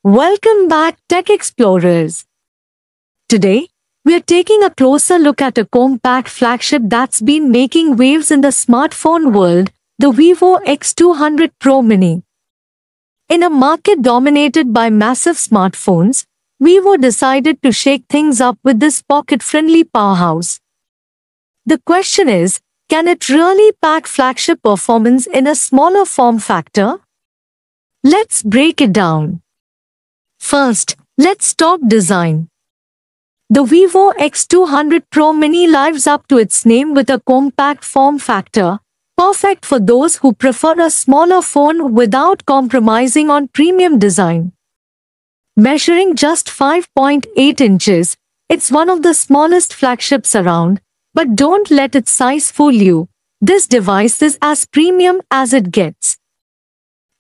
Welcome back, Tech Explorers. Today, we are taking a closer look at a compact flagship that's been making waves in the smartphone world, the Vivo X200 Pro Mini. In a market dominated by massive smartphones, Vivo decided to shake things up with this pocket-friendly powerhouse. The question is, can it really pack flagship performance in a smaller form factor? Let's break it down. First, let's talk design. The Vivo X200 Pro Mini lives up to its name with a compact form factor, perfect for those who prefer a smaller phone without compromising on premium design. Measuring just 5.8 inches, it's one of the smallest flagships around, but don't let its size fool you. This device is as premium as it gets.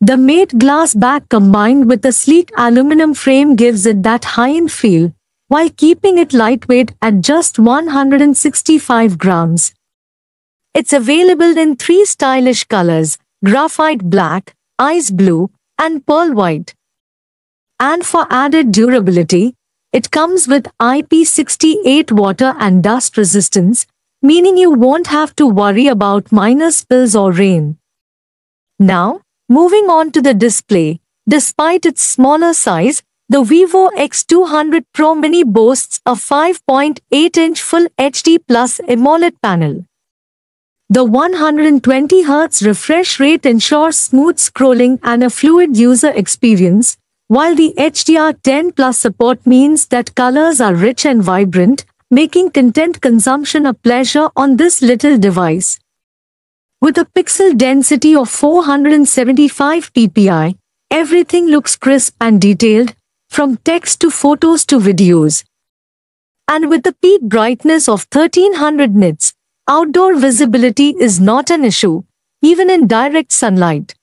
The matte glass back combined with a sleek aluminum frame gives it that high-end feel, while keeping it lightweight at just 165 grams. It's available in three stylish colors: graphite black, ice blue, and pearl white. And for added durability, it comes with IP68 water and dust resistance, meaning you won't have to worry about minor spills or rain. Now, moving on to the display. Despite its smaller size, the Vivo X200 Pro Mini boasts a 5.8-inch Full HD Plus AMOLED panel. The 120Hz refresh rate ensures smooth scrolling and a fluid user experience, while the HDR10 Plus support means that colors are rich and vibrant, making content consumption a pleasure on this little device. With a pixel density of 475 ppi, everything looks crisp and detailed, from text to photos to videos. And with the peak brightness of 1300 nits, outdoor visibility is not an issue, even in direct sunlight.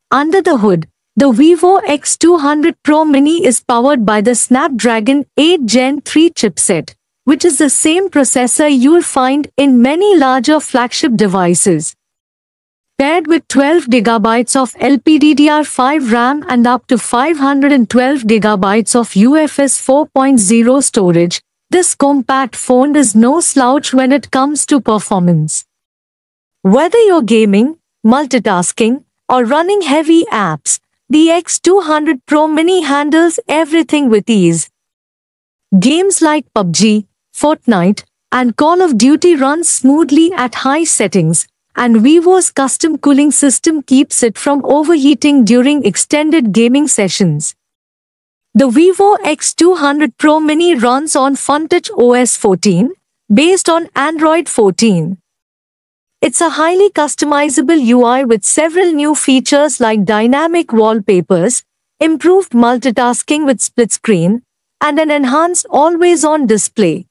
Under the hood, the Vivo X200 Pro Mini is powered by the Snapdragon 8 Gen 3 chipset, which is the same processor you'll find in many larger flagship devices. Paired with 12GB of LPDDR5 RAM and up to 512GB of UFS 4.0 storage, this compact phone is no slouch when it comes to performance. Whether you're gaming, multitasking, or running heavy apps, the X200 Pro Mini handles everything with ease. Games like PUBG, Fortnite, and Call of Duty run smoothly at high settings, and Vivo's custom cooling system keeps it from overheating during extended gaming sessions. The Vivo X200 Pro Mini runs on FunTouch OS 14, based on Android 14. It's a highly customizable UI with several new features like dynamic wallpapers, improved multitasking with split screen, and an enhanced always-on display.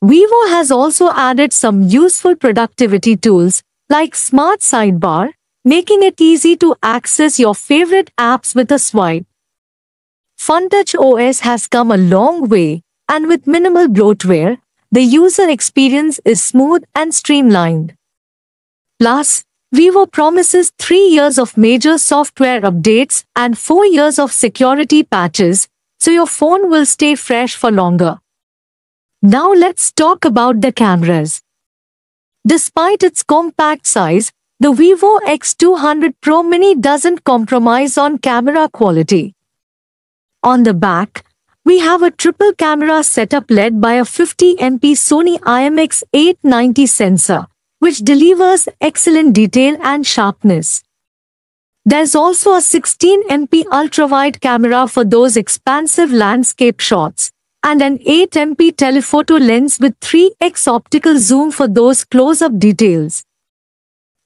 Vivo has also added some useful productivity tools like Smart Sidebar, making it easy to access your favorite apps with a swipe. FunTouch OS has come a long way, and with minimal bloatware, the user experience is smooth and streamlined. Plus, Vivo promises 3 years of major software updates and 4 years of security patches, so your phone will stay fresh for longer. Now let's talk about the cameras. Despite its compact size, the Vivo X200 Pro Mini doesn't compromise on camera quality. On the back, we have a triple camera setup led by a 50MP Sony IMX890 sensor, which delivers excellent detail and sharpness. There's also a 16MP ultrawide camera for those expansive landscape shots, and an 8MP telephoto lens with 3x optical zoom for those close-up details.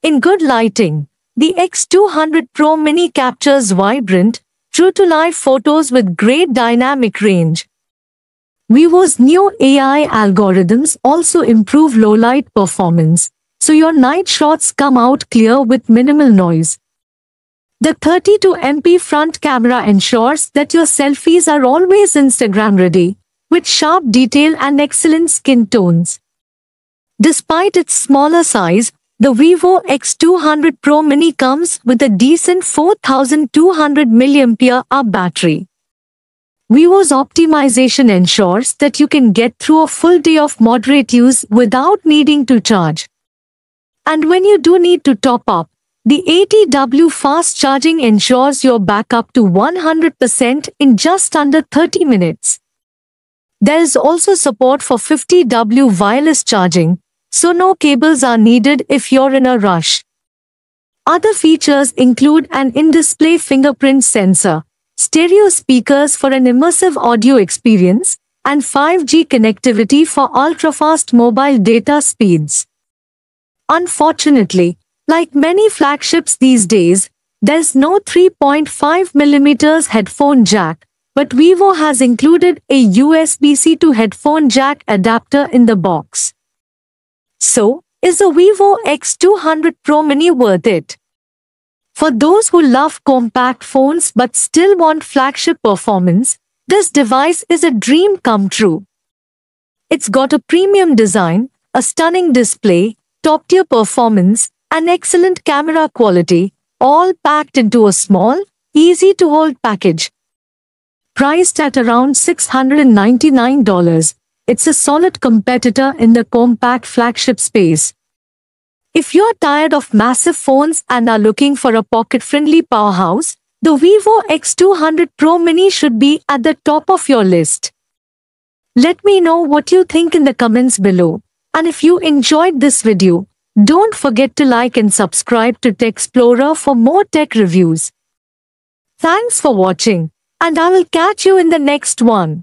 In good lighting, the X200 Pro Mini captures vibrant, true-to-life photos with great dynamic range. Vivo's new AI algorithms also improve low-light performance, so your night shots come out clear with minimal noise. The 32MP front camera ensures that your selfies are always Instagram-ready, with sharp detail and excellent skin tones. Despite its smaller size, The Vivo X200 Pro Mini comes with a decent 4200 mAh battery. Vivo's optimization ensures that you can get through a full day of moderate use without needing to charge. And when you do need to top up, the 80W fast charging ensures you're back up to 100% in just under 30 minutes. There is also support for 50W wireless charging, so no cables are needed if you're in a rush. Other features include an in-display fingerprint sensor, stereo speakers for an immersive audio experience, and 5G connectivity for ultra-fast mobile data speeds. Unfortunately, like many flagships these days, there's no 3.5mm headphone jack, but Vivo has included a USB-C to headphone jack adapter in the box. So, is the Vivo X200 Pro Mini worth it? For those who love compact phones but still want flagship performance, this device is a dream come true. It's got a premium design, a stunning display, top-tier performance, and excellent camera quality, all packed into a small, easy-to-hold package. Priced at around $699, it's a solid competitor in the compact flagship space. If you're tired of massive phones and are looking for a pocket-friendly powerhouse, the Vivo X200 Pro Mini should be at the top of your list. Let me know what you think in the comments below. And if you enjoyed this video, don't forget to like and subscribe to Techsplorer for more tech reviews. Thanks for watching, and I will catch you in the next one.